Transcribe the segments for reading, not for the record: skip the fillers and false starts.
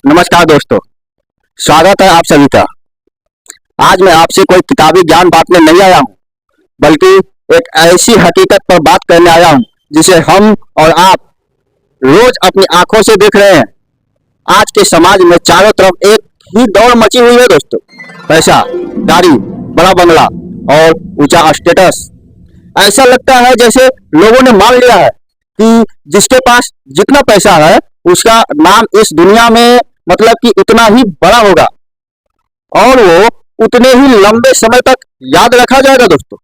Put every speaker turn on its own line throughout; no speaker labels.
नमस्कार दोस्तों, स्वागत है आप सभी का। आज मैं आपसे कोई किताबी ज्ञान बांटने नहीं आया हूँ, बल्कि एक ऐसी हकीकत पर बात करने आया हूँ जिसे हम और आप रोज अपनी आंखों से देख रहे हैं। आज के समाज में चारों तरफ एक ही दौड़ मची हुई है दोस्तों। पैसा, गाड़ी, बड़ा बंगला और ऊंचा स्टेटस। ऐसा लगता है जैसे लोगों ने मान लिया है कि जिसके पास जितना पैसा है उसका नाम इस दुनिया में मतलब कि उतना ही बड़ा होगा और वो उतने ही लंबे समय तक याद रखा जाएगा दोस्तों।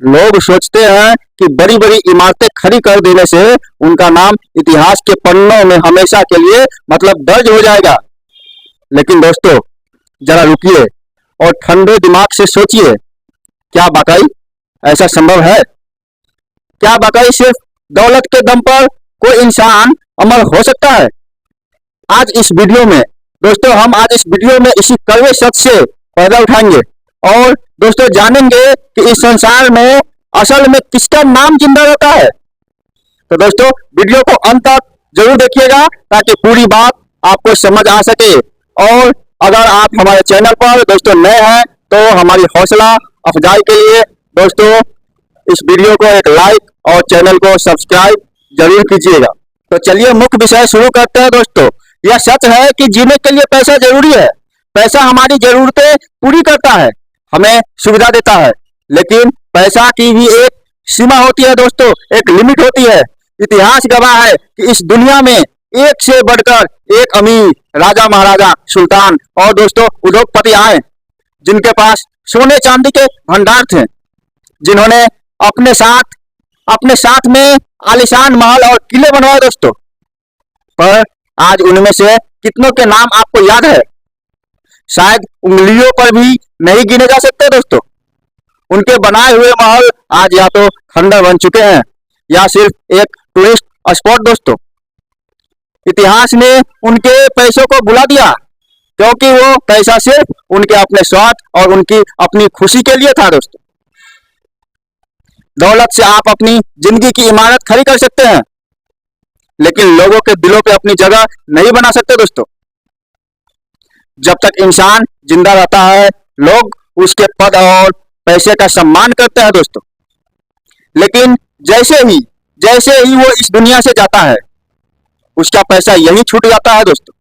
लोग सोचते हैं कि बड़ी बड़ी इमारतें खड़ी कर देने से उनका नाम इतिहास के पन्नों में हमेशा के लिए मतलब दर्ज हो जाएगा। लेकिन दोस्तों, जरा रुकिए और ठंडे दिमाग से सोचिए, क्या वाकई ऐसा संभव है? क्या वाकई सिर्फ दौलत के दम पर कोई इंसान अमर हो सकता है? आज इस वीडियो में दोस्तों आज इस वीडियो में इसी कड़वे सच से पर्दा उठाएंगे और दोस्तों जानेंगे कि इस संसार में असल में किसका नाम जिंदा रहता है। तो दोस्तों वीडियो को अंत तक जरूर देखिएगा ताकि पूरी बात आपको समझ आ सके। और अगर आप हमारे चैनल पर दोस्तों नए हैं तो हमारी हौसला अफजाई के लिए दोस्तों इस वीडियो को एक लाइक और चैनल को सब्सक्राइब जरूर कीजिएगा। तो चलिए मुख्य विषय शुरू करते हैं दोस्तों। यह सच है कि जीने के लिए पैसा जरूरी है। पैसा हमारी जरूरतें पूरी करता है, हमें सुविधा देता है, लेकिन पैसा की भी एक सीमा होती है दोस्तों, एक लिमिट होती है। इतिहास गवाह है कि इस दुनिया में एक से बढ़कर एक अमीर राजा, महाराजा, सुल्तान और दोस्तों उद्योगपति आए जिनके पास सोने चांदी के भंडार थे, जिन्होंने अपने साथ में आलीशान महल और किले बनवाए दोस्तों। पर आज उनमें से कितनों के नाम आपको याद है? शायद उंगलियों पर भी नहीं गिने जा सकते दोस्तों। उनके बनाए हुए महल आज या तो खंडर बन चुके हैं या सिर्फ एक टूरिस्ट स्पॉट दोस्तों। इतिहास ने उनके पैसों को भुला दिया क्योंकि वो पैसा सिर्फ उनके अपने स्वार्थ और उनकी अपनी खुशी के लिए था दोस्तों। दौलत से आप अपनी जिंदगी की इमारत खड़ी कर सकते हैं, लेकिन लोगों के दिलों पे अपनी जगह नहीं बना सकते दोस्तों। जब तक इंसान जिंदा रहता है लोग उसके पद और पैसे का सम्मान करते हैं दोस्तों, लेकिन जैसे ही वो इस दुनिया से जाता है उसका पैसा यही छूट जाता है दोस्तों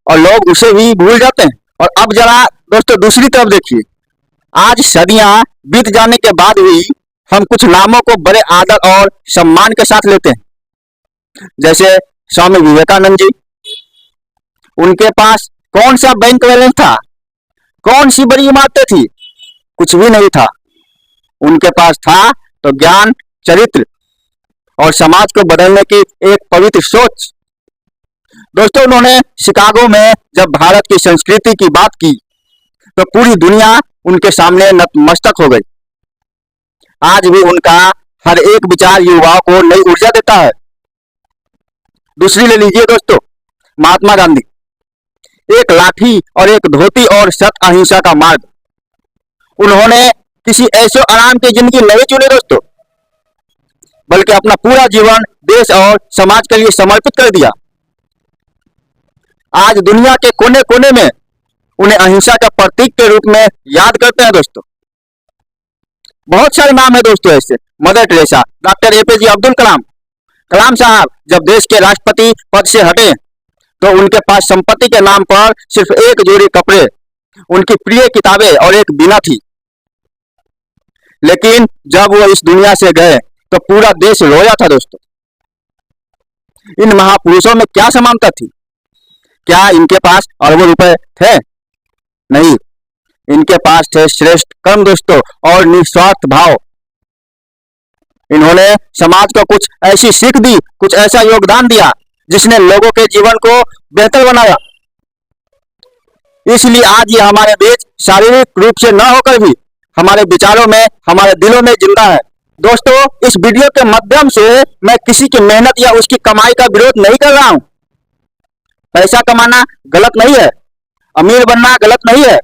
और लोग उसे भी भूल जाते हैं। और अब जरा दोस्तों दूसरी तरफ देखिए, आज सदियां बीत जाने के बाद भी हम कुछ नामों को बड़े आदर और सम्मान के साथ लेते हैं, जैसे स्वामी विवेकानंद जी। उनके पास कौन सा बैंक बैलेंस था, कौन सी बड़ी इमारतें थी? कुछ भी नहीं था। उनके पास था तो ज्ञान, चरित्र और समाज को बदलने की एक पवित्र सोच। दोस्तों उन्होंने शिकागो में जब भारत की संस्कृति की बात की तो पूरी दुनिया उनके सामने नतमस्तक हो गई। आज भी उनका हर एक विचार युवाओं को नई ऊर्जा देता है। दूसरी ले लीजिए दोस्तों, महात्मा गांधी। एक लाठी और एक धोती और सत्य अहिंसा का मार्ग। उन्होंने किसी ऐसे आराम की जिंदगी नहीं चुनी दोस्तों, बल्कि अपना पूरा जीवन देश और समाज के लिए समर्पित कर दिया। आज दुनिया के कोने कोने में उन्हें अहिंसा का प्रतीक के रूप में याद करते हैं दोस्तों। बहुत सारे नाम है दोस्तों ऐसे। Mother Teresa, doctor APJ Abdul Kalam. Kalam साहब जब देश के राष्ट्रपति पद से हटे तो उनके पास संपत्ति के नाम पर सिर्फ एक जोड़ी कपड़े, उनकी प्रिय किताबें और एक बीना थी। लेकिन जब वो इस दुनिया से गए तो पूरा देश रोया था दोस्तों। इन महापुरुषों में क्या समानता थी? क्या इनके पास अरबों रुपए थे? नहीं, इनके पास थे श्रेष्ठ कर्म दोस्तों और निस्वार्थ भाव। इन्होंने समाज को कुछ ऐसी सीख दी, कुछ ऐसा योगदान दिया जिसने लोगों के जीवन को बेहतर बनाया। इसलिए आज ये हमारे बीच शारीरिक रूप से न होकर भी हमारे विचारों में, हमारे दिलों में जिंदा है। दोस्तों इस वीडियो के माध्यम से मैं किसी की मेहनत या उसकी कमाई का विरोध नहीं कर रहा हूं। पैसा कमाना गलत नहीं है, अमीर बनना गलत नहीं है,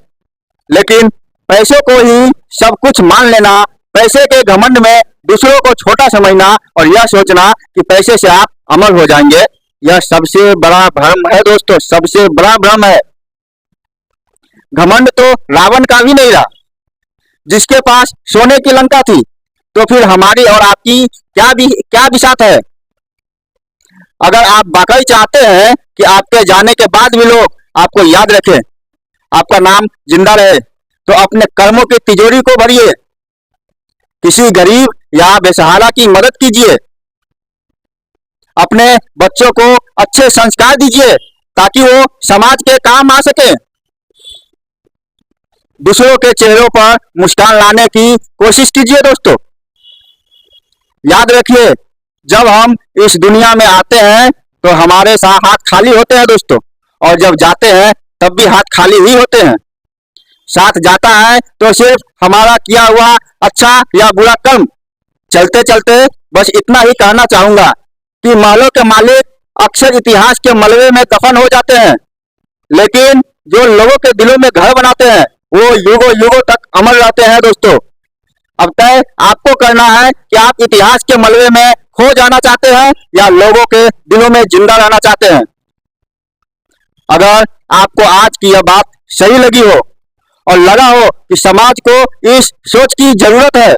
लेकिन पैसों को ही सब कुछ मान लेना, पैसे के घमंड में दूसरों को छोटा समझना और यह सोचना कि पैसे से आप अमर हो जाएंगे, यह सबसे बड़ा भ्रम है दोस्तों, सबसे बड़ा भ्रम है। घमंड तो रावण का भी नहीं रहा, जिसके पास सोने की लंका थी, तो फिर हमारी और आपकी क्या बिसात है। अगर आप वाकई चाहते हैं कि आपके जाने के बाद भी लोग आपको याद रखें, आपका नाम जिंदा रहे, तो अपने कर्मों की तिजोरी को भरिए, किसी गरीब या बेसहारा की मदद कीजिए, अपने बच्चों को अच्छे संस्कार दीजिए ताकि वो समाज के काम आ सके। दूसरों के चेहरों पर मुस्कान लाने की कोशिश कीजिए दोस्तों। याद रखिए, जब हम इस दुनिया में आते हैं तो हमारे साथ हाथ खाली होते हैं दोस्तों, और जब जाते हैं तब भी हाथ खाली ही होते हैं। साथ जाता है तो सिर्फ हमारा किया हुआ अच्छा या बुरा कर्म। चलते चलते बस इतना ही कहना चाहूंगा कि महलों के मालिक अक्सर इतिहास के मलबे में दफन हो जाते हैं, लेकिन जो लोगों के दिलों में घर बनाते हैं वो युगों युगों तक अमर रहते हैं दोस्तों। अब तय आपको करना है कि आप इतिहास के मलबे में खो जाना चाहते हैं या लोगों के दिलों में जिंदा रहना चाहते हैं। अगर आपको आज की यह बात सही लगी हो और लगा हो कि समाज को इस सोच की जरूरत है,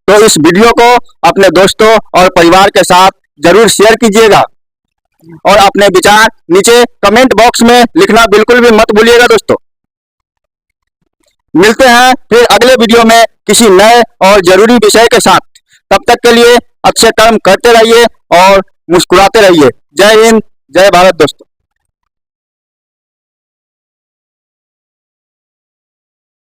तो इस वीडियो को अपने दोस्तों और परिवार के साथ जरूर शेयर कीजिएगा, और अपने विचार नीचे कमेंट बॉक्स में लिखना बिल्कुल भी मत भूलिएगा दोस्तों। मिलते हैं फिर अगले वीडियो में किसी नए और जरूरी विषय के साथ। तब तक के लिए अच्छे कर्म करते रहिए और मुस्कुराते रहिए। जय हिंद, जय भारत दोस्तों।